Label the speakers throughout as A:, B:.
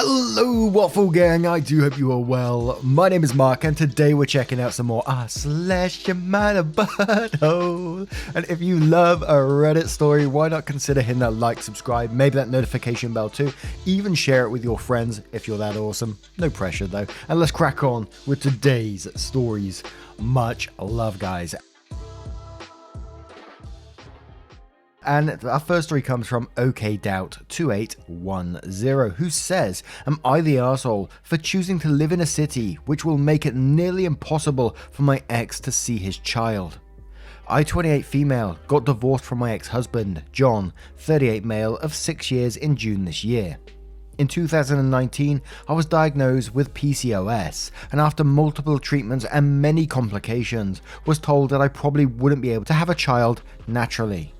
A: Hello Waffle Gang, I do hope you are well. My name is Mark and today we're checking out some more AmITheButtHole. And if you love a Reddit story, why not consider hitting that like, subscribe, maybe that notification bell too. Even share it with your friends if you're that awesome. No pressure though. And let's crack on with today's stories. Much love, guys. And our first story comes from OKDoubt2810, who says, "Am I the arsehole for choosing to live in a city which will make it nearly impossible for my ex to see his child? I, 28 female, got divorced from my ex-husband, John, 38 male, of 6 years in June this year. In 2019, I was diagnosed with PCOS, and after multiple treatments and many complications, was told that I probably wouldn't be able to have a child naturally.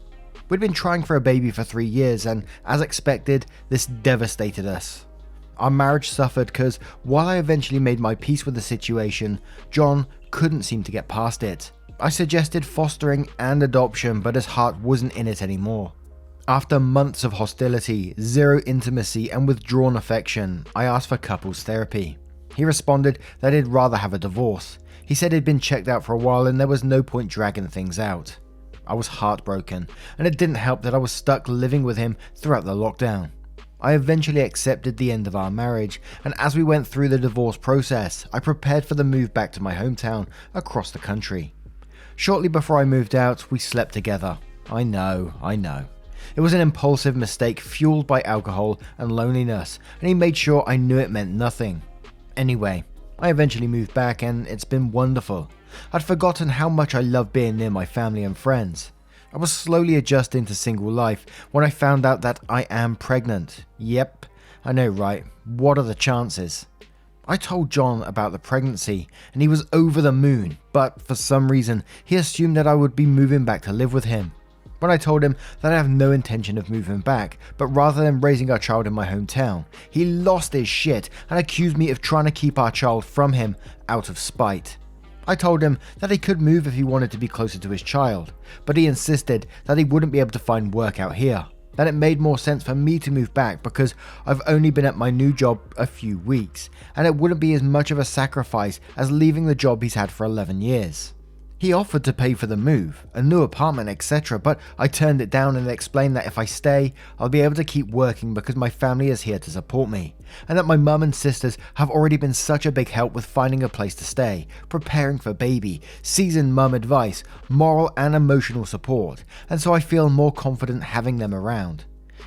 A: We'd been trying for a baby for 3 years, and as expected, this devastated us. Our marriage suffered because while I eventually made my peace with the situation, John couldn't seem to get past it. I suggested fostering and adoption, but his heart wasn't in it anymore. After months of hostility, zero intimacy, and withdrawn affection, I asked for couples therapy. He responded that he'd rather have a divorce. He said he'd been checked out for a while and there was no point dragging things out. I was heartbroken, and it didn't help that I was stuck living with him throughout the lockdown. I eventually accepted the end of our marriage, and as we went through the divorce process, I prepared for the move back to my hometown across the country. Shortly before I moved out, we slept together. I know. It was an impulsive mistake fueled by alcohol and loneliness, and he made sure I knew it meant nothing. Anyway, I eventually moved back, and it's been wonderful. I'd forgotten how much I love being near my family and friends. I was slowly adjusting to single life when I found out that I am pregnant. Yep, I know, right? What are the chances? I told John about the pregnancy and he was over the moon, but for some reason he assumed that I would be moving back to live with him. When I told him that I have no intention of moving back, but rather than raising our child in my hometown, he lost his shit and accused me of trying to keep our child from him out of spite. I told him that he could move if he wanted to be closer to his child, but he insisted that he wouldn't be able to find work out here, that it made more sense for me to move back because I've only been at my new job a few weeks, and it wouldn't be as much of a sacrifice as leaving the job he's had for 11 years. He offered to pay for the move, a new apartment, etc., but I turned it down and explained that if I stay, I'll be able to keep working because my family is here to support me, and that my mum and sisters have already been such a big help with finding a place to stay, preparing for baby, seasoned mum advice, moral and emotional support, and so I feel more confident having them around.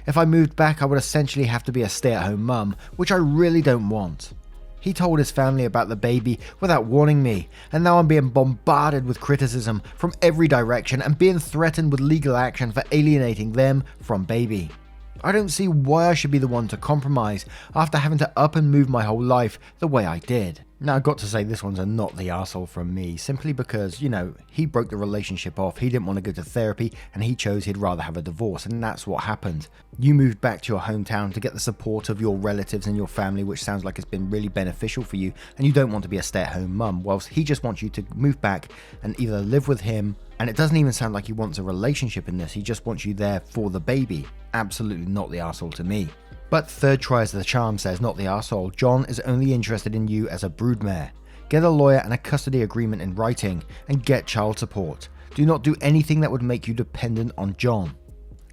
A: If I moved back, I would essentially have to be a stay-at-home mum, which I really don't want. He told his family about the baby without warning me, and now I'm being bombarded with criticism from every direction and being threatened with legal action for alienating them from baby. I don't see why I should be the one to compromise after having to up and move my whole life the way I did. Now I've got to say this one's a not the arsehole from me, simply because, he broke the relationship off, he didn't want to go to therapy, and he chose he'd rather have a divorce, and that's what happened. You moved back to your hometown to get the support of your relatives and your family, which sounds like it's been really beneficial for you, and you don't want to be a stay-at-home mum, whilst he just wants you to move back and either live with him, and it doesn't even sound like he wants a relationship in this, he just wants you there for the baby. Absolutely not the arsehole to me. But third try as the charm says, not the arsehole. John is only interested in you as a broodmare. Get a lawyer and a custody agreement in writing, and get child support. Do not do anything that would make you dependent on John.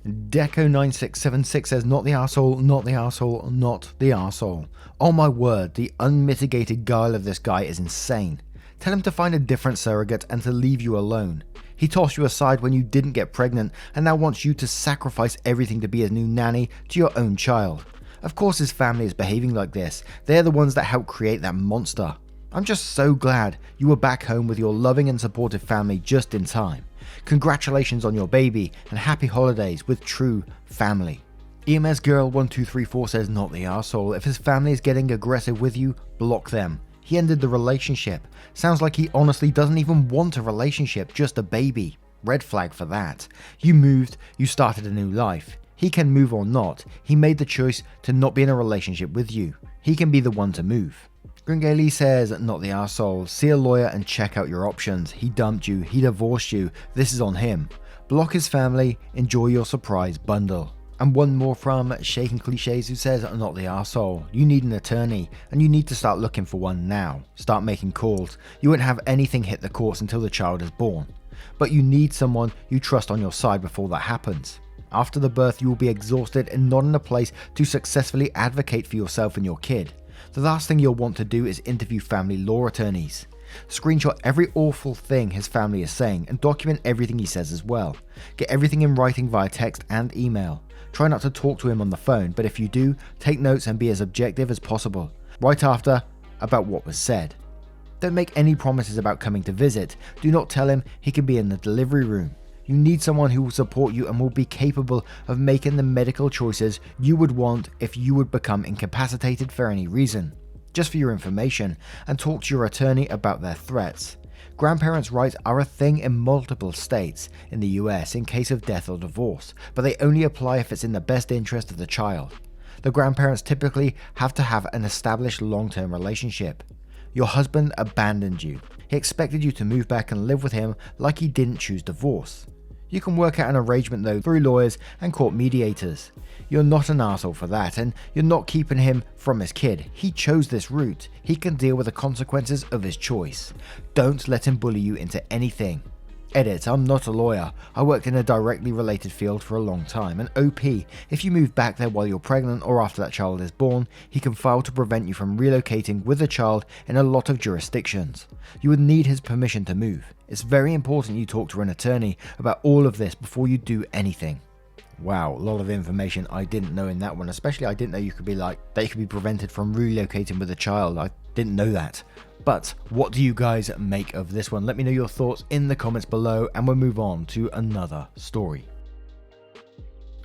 A: Deco9676 says, not the arsehole, not the arsehole, not the arsehole. Oh my word, the unmitigated guile of this guy is insane. Tell him to find a different surrogate and to leave you alone. He tossed you aside when you didn't get pregnant and now wants you to sacrifice everything to be his new nanny to your own child. Of course his family is behaving like this. They're the ones that helped create that monster. I'm just so glad you were back home with your loving and supportive family just in time. Congratulations on your baby and happy holidays with true family. EMS Girl 1234 says, not the arsehole. If his family is getting aggressive with you, block them. He ended the relationship. Sounds like he honestly doesn't even want a relationship, just a baby. Red flag for that. You moved, you started a new life. He can move or not. He made the choice to not be in a relationship with you. He can be the one to move. Gringale says, not the arsehole. See a lawyer and check out your options. He dumped you, he divorced you. This is on him. Block his family, enjoy your surprise bundle. And one more from Shaking Cliches, who says, not the arsehole. You need an attorney, and you need to start looking for one now. Start making calls. You won't have anything hit the courts until the child is born. But you need someone you trust on your side before that happens. After the birth, you will be exhausted and not in a place to successfully advocate for yourself and your kid. The last thing you'll want to do is interview family law attorneys. Screenshot every awful thing his family is saying and document everything he says as well. Get everything in writing via text and email. Try not to talk to him on the phone, but if you do, take notes and be as objective as possible. Right after, about what was said. Don't make any promises about coming to visit. Do not tell him he can be in the delivery room. You need someone who will support you and will be capable of making the medical choices you would want if you would become incapacitated for any reason. Just for your information, and talk to your attorney about their threats. Grandparents' rights are a thing in multiple states in the US in case of death or divorce, but they only apply if it's in the best interest of the child. The grandparents typically have to have an established long-term relationship. Your husband abandoned you. He expected you to move back and live with him like he didn't choose divorce. You can work out an arrangement though through lawyers and court mediators. You're not an arsehole for that, and you're not keeping him from his kid. He chose this route. He can deal with the consequences of his choice. Don't let him bully you into anything. Edit, I'm not a lawyer. I worked in a directly related field for a long time, and OP, if you move back there while you're pregnant or after that child is born, he can file to prevent you from relocating with the child in a lot of jurisdictions. You would need his permission to move. It's very important you talk to an attorney about all of this before you do anything. Wow, a lot of information I didn't know in that one, especially I didn't know you could be prevented from relocating with a child. I didn't know that. But what do you guys make of this one? Let me know your thoughts in the comments below, and we'll move on to another story.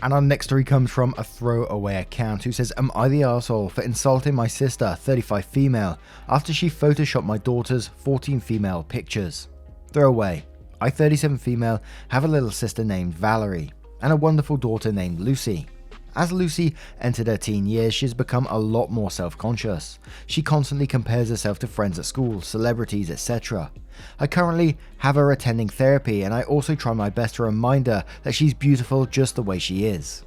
A: And our next story comes from a throwaway account who says, am I the arsehole for insulting my sister, 35 female, after she photoshopped my daughter's 14 female pictures? Throwaway. I, 37 female, have a little sister named Valerie and a wonderful daughter named Lucy. As Lucy entered her teen years, she has become a lot more self-conscious. She constantly compares herself to friends at school, celebrities, etc. I currently have her attending therapy, and I also try my best to remind her that she's beautiful just the way she is.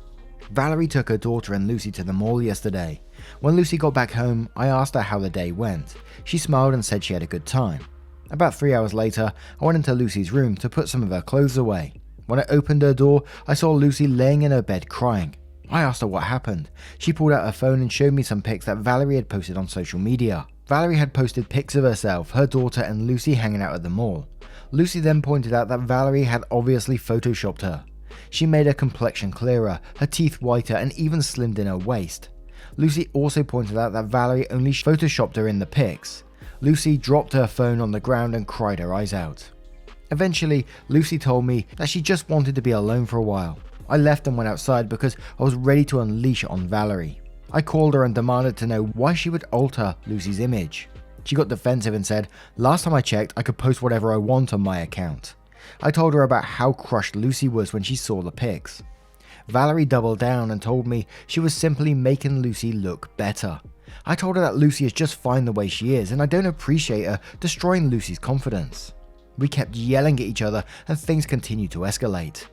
A: Valerie took her daughter and Lucy to the mall yesterday. When Lucy got back home, I asked her how the day went. She smiled and said she had a good time. About 3 hours later, I went into Lucy's room to put some of her clothes away. When I opened her door, I saw Lucy laying in her bed crying. I asked her what happened. She pulled out her phone and showed me some pics that Valerie had posted on social media. Valerie had posted pics of herself, her daughter and Lucy hanging out at the mall. Lucy then pointed out that Valerie had obviously photoshopped her. She made her complexion clearer, her teeth whiter, and even slimmed in her waist. Lucy also pointed out that Valerie only photoshopped her in the pics. Lucy dropped her phone on the ground and cried her eyes out. Eventually, Lucy told me that she just wanted to be alone for a while. I left and went outside because I was ready to unleash on Valerie. I called her and demanded to know why she would alter Lucy's image. She got defensive and said, last time I checked, I could post whatever I want on my account. I told her about how crushed Lucy was when she saw the pics. Valerie doubled down and told me she was simply making Lucy look better. I told her that Lucy is just fine the way she is, and I don't appreciate her destroying Lucy's confidence. We kept yelling at each other and things continued to escalate.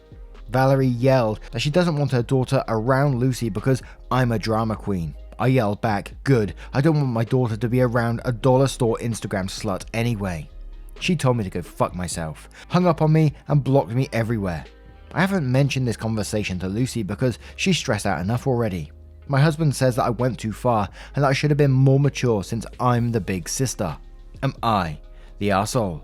A: Valerie yelled that she doesn't want her daughter around Lucy because I'm a drama queen. I yelled back, good, I don't want my daughter to be around a dollar store Instagram slut anyway. She told me to go fuck myself, hung up on me and blocked me everywhere. I haven't mentioned this conversation to Lucy because she's stressed out enough already. My husband says that I went too far and that I should have been more mature since I'm the big sister. Am I the arsehole?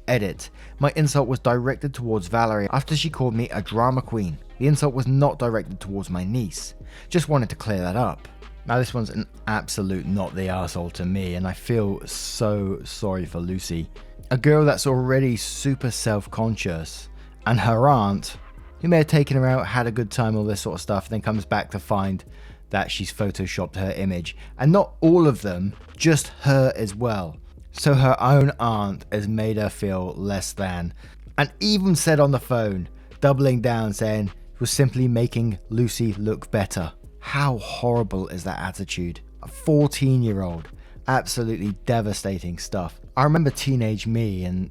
A: Edit. My insult was directed towards Valerie after she called me a drama queen. The insult was not directed towards my niece. Just wanted to clear that up. Now this one's an absolute not the arsehole to me, and I feel so sorry for Lucy. A girl that's already super self-conscious, and her aunt, who may have taken her out, had a good time, all this sort of stuff, then comes back to find that she's photoshopped her image. And not all of them, just her as well. So her own aunt has made her feel less than, and even said on the phone, doubling down, saying it was simply making Lucy look better. How horrible is that attitude? A 14-year-old, absolutely devastating stuff. I remember teenage me and,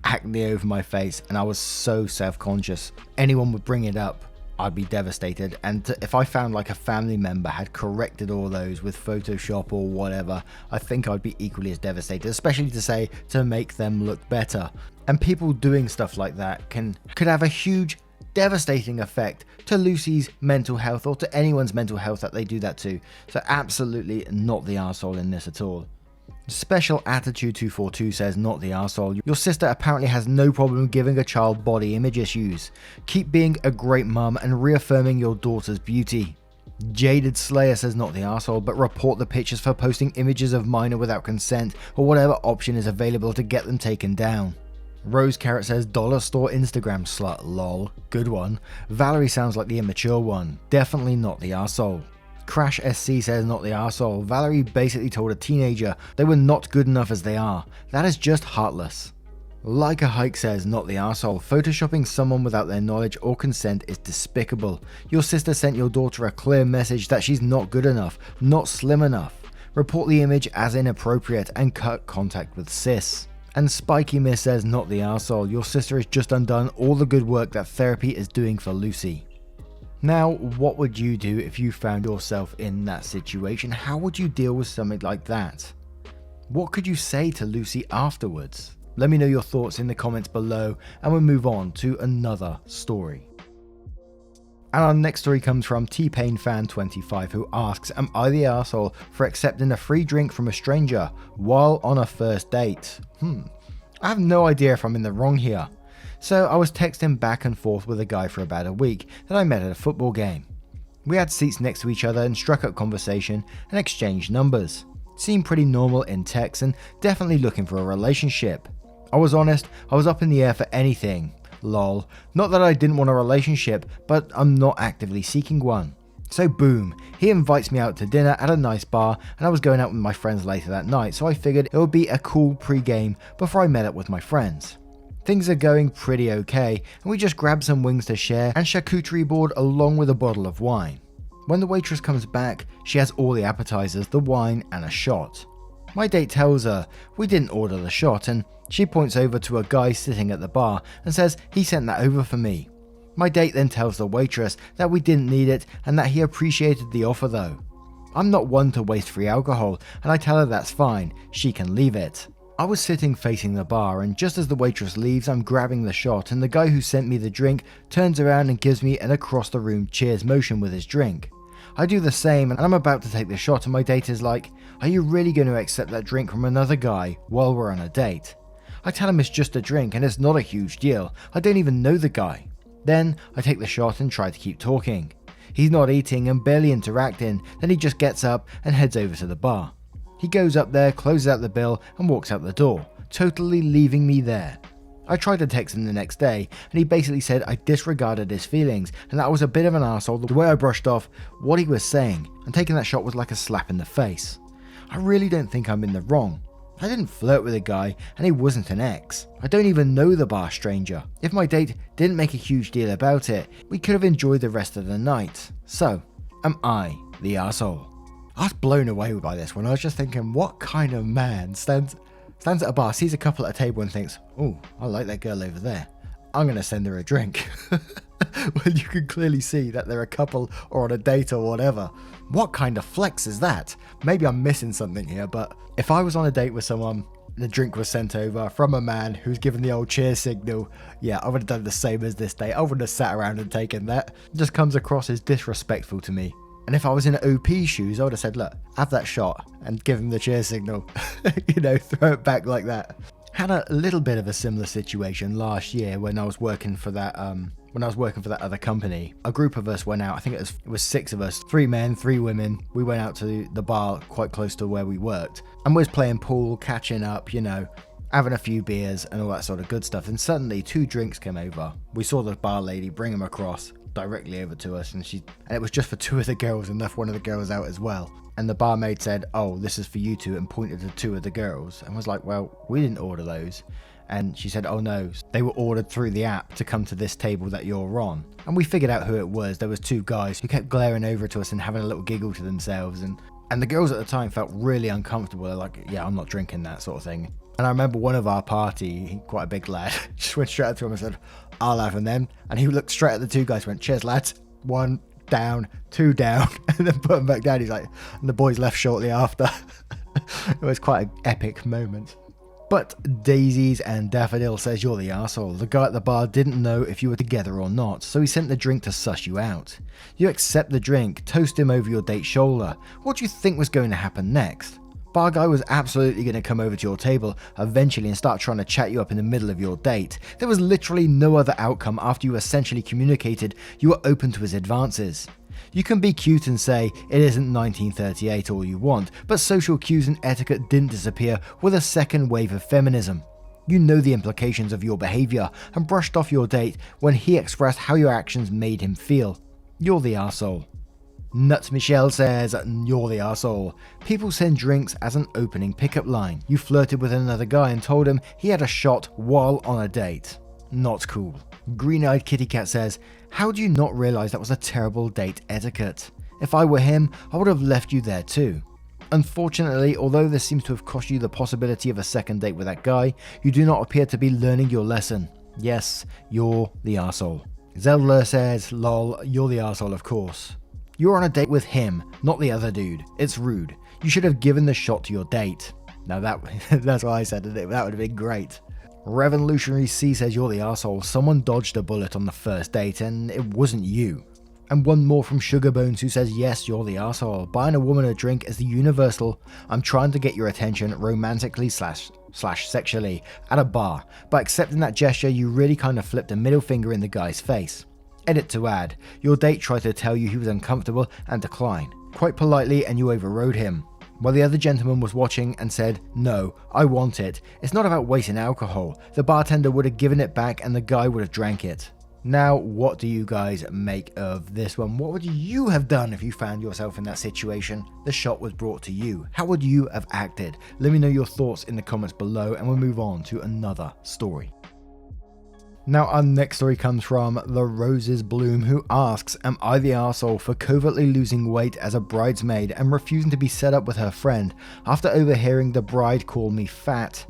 A: acne over my face, and I was so self-conscious. Anyone would bring it up, I'd be devastated. And if I found like a family member had corrected all those with Photoshop or whatever, I think I'd be equally as devastated, especially to make them look better. And people doing stuff like that could have a huge, devastating effect to Lucy's mental health or to anyone's mental health that they do that to. So absolutely not the arsehole in this at all. Special Attitude 242 says, not the arsehole. Your sister apparently has no problem giving a child body image issues. Keep being a great mum and reaffirming your daughter's beauty. Jaded Slayer says, not the arsehole, but report the pictures for posting images of minor without consent or whatever option is available to get them taken down. Rose Carrot says, dollar store Instagram slut, lol. Good one. Valerie sounds like the immature one. Definitely not the arsehole. Crash SC says, not the arsehole. Valerie basically told a teenager they were not good enough as they are. That is just heartless. Like a Hike says, not the arsehole. Photoshopping someone without their knowledge or consent is despicable. Your sister sent your daughter a clear message that she's not good enough, not slim enough. Report the image as inappropriate and cut contact with sis. And Spiky Miss says, not the arsehole. Your sister has just undone all the good work that therapy is doing for Lucy. Now, what would you do if you found yourself in that situation? How would you deal with something like that? What could you say to Lucy afterwards? Let me know your thoughts in the comments below, and we'll move on to another story. And our next story comes from TPainFan25, who asks, am I the arsehole for accepting a free drink from a stranger while on a first date? I have no idea if I'm in the wrong here. So I was texting back and forth with a guy for about a week that I met at a football game. We had seats next to each other and struck up conversation and exchanged numbers. Seemed pretty normal in text and definitely looking for a relationship. I was honest, I was up in the air for anything. Lol. Not that I didn't want a relationship, but I'm not actively seeking one. So boom, he invites me out to dinner at a nice bar, and I was going out with my friends later that night, so I figured it would be a cool pre-game before I met up with my friends. Things are going pretty okay, and we just grabbed some wings to share and charcuterie board along with a bottle of wine. When the waitress comes back, she has all the appetizers, the wine, and a shot. My date tells her we didn't order the shot, and she points over to a guy sitting at the bar and says he sent that over for me. My date then tells the waitress that we didn't need it and that he appreciated the offer though. I'm not one to waste free alcohol, and I tell her that's fine, she can leave it. I was sitting facing the bar, and just as the waitress leaves, I'm grabbing the shot, and the guy who sent me the drink turns around and gives me an across the room cheers motion with his drink. I do the same, and I'm about to take the shot, and my date is like, are you really going to accept that drink from another guy while we're on a date? I tell him it's just a drink and it's not a huge deal, I don't even know the guy. Then I take the shot and try to keep talking. He's not eating and barely interacting, then he just gets up and heads over to the bar. He goes up there, closes out the bill and walks out the door, totally leaving me there. I tried to text him the next day, and he basically said I disregarded his feelings and that I was a bit of an arsehole the way I brushed off what he was saying, and taking that shot was like a slap in the face. I really don't think I'm in the wrong. I didn't flirt with a guy, and he wasn't an ex. I don't even know the bar stranger. If my date didn't make a huge deal about it, we could have enjoyed the rest of the night. So, am I the arsehole? I was blown away by this one. I was just thinking, what kind of man stands at a bar, sees a couple at a table and thinks, oh, I like that girl over there, I'm going to send her a drink. Well, you can clearly see that they're a couple or on a date or whatever. What kind of flex is that? Maybe I'm missing something here, but if I was on a date with someone, the drink was sent over from a man who's given the old cheer signal, yeah, I would have done the same as this date. I wouldn't have sat around and taken that. It just comes across as disrespectful to me. And if I was in OP's shoes, I would have said, look, have that shot and give him the cheer signal. Throw it back like that. Had a little bit of a similar situation last year when I was working for that other company. A group of us went out. I think it was 6 of us, 3 men, 3 women. We went out to the bar quite close to where we worked, and we was playing pool, catching up, having a few beers and all that sort of good stuff. And suddenly 2 drinks came over. We saw the bar lady bring them across directly over to us, and it was just for 2 of the girls and left one of the girls out as well. And the barmaid said, oh, this is for you 2, and pointed to 2 of the girls, and was like, well, we didn't order those. And she said, oh no, they were ordered through the app to come to this table that you're on. And we figured out who it was. There was 2 guys who kept glaring over to us and having a little giggle to themselves, and the girls at the time felt really uncomfortable. They're like, yeah, I'm not drinking, that sort of thing. And I remember one of our party, quite a big lad, just went straight up to him and said, I'll have them then. And he looked straight at the 2 guys, went, cheers lads, 1 down, 2 down, and then put him back down. He's like, and the boys left shortly after. It was quite an epic moment. But Daisies and Daffodil says you're the arsehole. The guy at the bar didn't know if you were together or not, so he sent the drink to suss you out. You accept the drink, toast him over your date's shoulder. What do you think was going to happen next? Bar guy was absolutely going to come over to your table eventually and start trying to chat you up in the middle of your date. There was literally no other outcome after you essentially communicated you were open to his advances. You can be cute and say it isn't 1938 all you want, but social cues and etiquette didn't disappear with a second wave of feminism. You know the implications of your behaviour and brushed off your date when he expressed how your actions made him feel. You're the arsehole. Nuts Michelle says, you're the arsehole. People send drinks as an opening pickup line. You flirted with another guy and told him he had a shot while on a date. Not cool. Green-eyed Kitty Cat says, how do you not realise that was a terrible date etiquette? If I were him, I would have left you there too. Unfortunately, although this seems to have cost you the possibility of a second date with that guy, you do not appear to be learning your lesson. Yes, you're the arsehole. Zelda says, lol, you're the arsehole of course. You're on a date with him, not the other dude. It's rude. You should have given the shot to your date. Now that's what I said, that would have been great. Revolutionary C says you're the arsehole. Someone dodged a bullet on the first date and it wasn't you. And one more from Sugarbones who says yes, you're the arsehole. Buying a woman a drink is the universal I'm trying to get your attention romantically slash sexually at a bar. By accepting that gesture, you really kind of flipped a middle finger in the guy's face. Edit to add, your date tried to tell you he was uncomfortable and declined, quite politely, and you overrode him. While the other gentleman was watching and said, no, I want it. It's not about wasting alcohol. The bartender would have given it back and the guy would have drank it. Now, what do you guys make of this one? What would you have done if you found yourself in that situation? The shot was brought to you. How would you have acted? Let me know your thoughts in the comments below and we'll move on to another story. Now our next story comes from The Roses Bloom, who asks, am I the arsehole for covertly losing weight as a bridesmaid and refusing to be set up with her friend after overhearing the bride call me fat?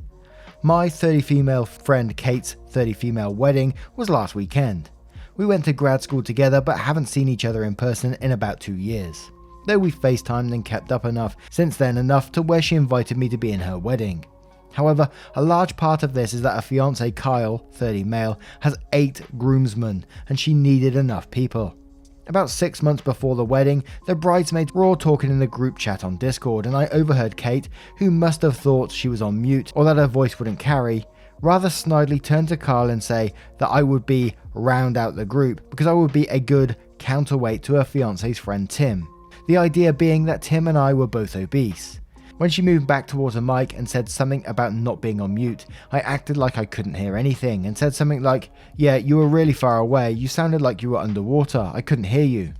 A: My 30 female friend Kate's 30 female wedding was last weekend. We went to grad school together but haven't seen each other in person in about 2 years. Though we FaceTimed and kept up enough since then, enough to where she invited me to be in her wedding. However, a large part of this is that her fiance Kyle, 30 male, has 8 groomsmen and she needed enough people. About 6 months before the wedding, the bridesmaids were all talking in the group chat on Discord and I overheard Kate, who must have thought she was on mute or that her voice wouldn't carry, rather snidely turn to Kyle and say that I would be round out the group because I would be a good counterweight to her fiance's friend Tim. The idea being that Tim and I were both obese. When she moved back towards a mic and said something about not being on mute, I acted like I couldn't hear anything and said something like, yeah, you were really far away, you sounded like you were underwater, I couldn't hear you.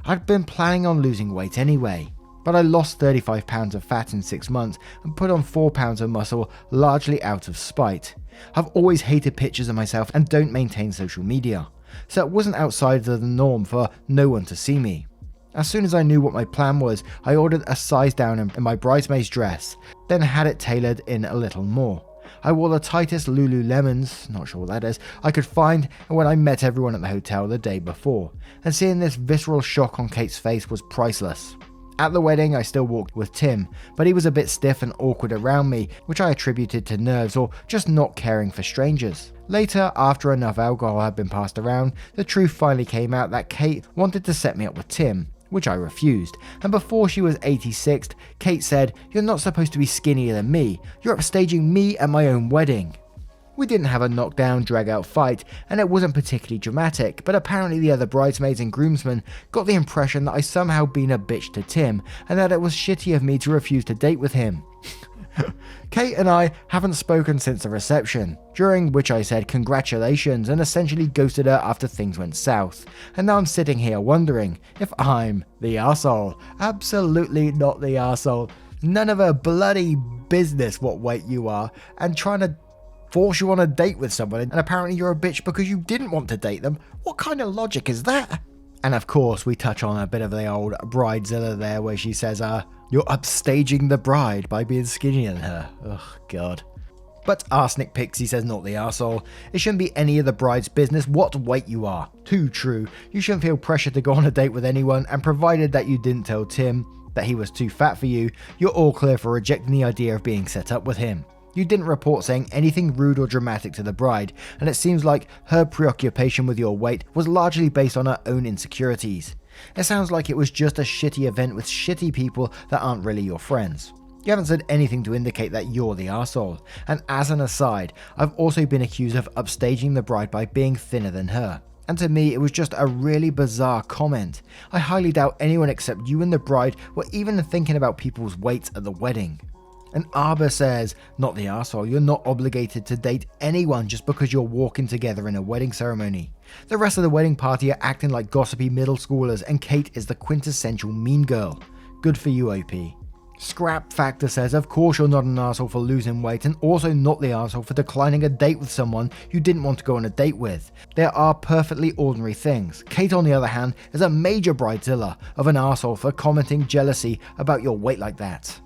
A: I'd been planning on losing weight anyway, but I lost 35 pounds of fat in 6 months and put on 4 pounds of muscle largely out of spite. I've always hated pictures of myself and don't maintain social media, so it wasn't outside of the norm for no one to see me. As soon as I knew what my plan was, I ordered a size down in my bridesmaid's dress, then had it tailored in a little more. I wore the tightest Lululemons, not sure what that is, I could find when I met everyone at the hotel the day before, and seeing this visceral shock on Kate's face was priceless. At the wedding, I still walked with Tim, but he was a bit stiff and awkward around me, which I attributed to nerves or just not caring for strangers. Later, after enough alcohol had been passed around, the truth finally came out that Kate wanted to set me up with Tim, which I refused, and before she was 86th, Kate said, you're not supposed to be skinnier than me, you're upstaging me at my own wedding. We didn't have a knockdown, drag-out fight, and it wasn't particularly dramatic, but apparently the other bridesmaids and groomsmen got the impression that I somehow been a bitch to Tim, and that it was shitty of me to refuse to date with him. Kate and I haven't spoken since the reception, during which I said congratulations and essentially ghosted her after things went south. And now I'm sitting here wondering if I'm the arsehole. Absolutely not the arsehole. None of her bloody business what weight you are, and trying to force you on a date with someone, and apparently you're a bitch because you didn't want to date them. What kind of logic is that? And of course, we touch on a bit of the old bridezilla there where she says, you're upstaging the bride by being skinnier than her. Oh, God. But Arsenic Pixie says not the arsehole. It shouldn't be any of the bride's business what weight you are. Too true. You shouldn't feel pressured to go on a date with anyone, and provided that you didn't tell Tim that he was too fat for you, you're all clear for rejecting the idea of being set up with him. You didn't report saying anything rude or dramatic to the bride, and it seems like her preoccupation with your weight was largely based on her own insecurities. It sounds like it was just a shitty event with shitty people that aren't really your friends. You haven't said anything to indicate that you're the arsehole. And as an aside, I've also been accused of upstaging the bride by being thinner than her. And to me, it was just a really bizarre comment. I highly doubt anyone except you and the bride were even thinking about people's weights at the wedding. And Arbor says, not the arsehole, you're not obligated to date anyone just because you're walking together in a wedding ceremony. The rest of the wedding party are acting like gossipy middle schoolers, and Kate is the quintessential mean girl. Good for you, OP. Scrap Factor says, of course you're not an arsehole for losing weight, and also not the arsehole for declining a date with someone you didn't want to go on a date with. There are perfectly ordinary things. Kate, on the other hand, is a major bridezilla of an arsehole for commenting jealousy about your weight like that.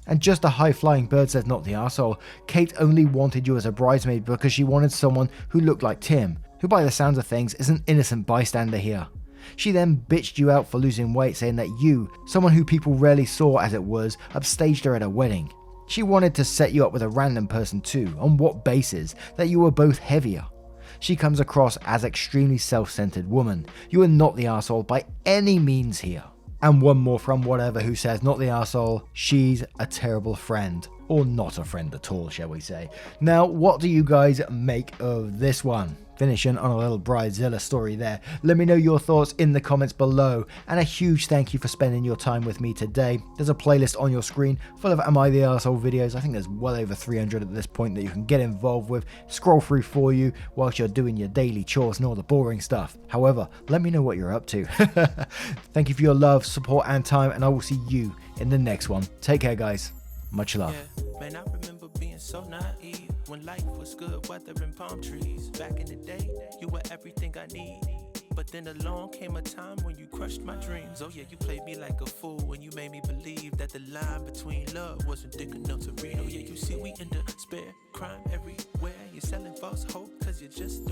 A: And just a high-flying bird says not the arsehole. Kate only wanted you as a bridesmaid because she wanted someone who looked like Tim, who by the sounds of things is an innocent bystander here. She then bitched you out for losing weight, saying that you, someone who people rarely saw as it was, upstaged her at a wedding. She wanted to set you up with a random person too. On what basis? That you were both heavier. She comes across as extremely self-centered woman. You are not the arsehole by any means here. And one more from whatever who says not the arsehole, she's a terrible friend. Or not a friend at all, shall we say. Now, what do you guys make of this one? Finishing on a little bridezilla story there. Let me know your thoughts in the comments below, and a huge thank you for spending your time with me today. There's a playlist on your screen full of Am I the Arsehole videos. I think there's well over 300 at this point that you can get involved with, scroll through for you whilst you're doing your daily chores and all the boring stuff. However, let me know what you're up to. Thank you for your love, support and time, and I will see you in the next one. Take care, guys. Much love.
B: Yeah, man, I remember being so naive when life was good, weather and palm trees. Back in the day, you were everything I need. But then along came a time when you crushed my dreams. Oh yeah, you played me like a fool when you made me believe that the line between love wasn't thick enough to read. Oh yeah, you see we in despair, crime everywhere. You're selling false hope cause you just don't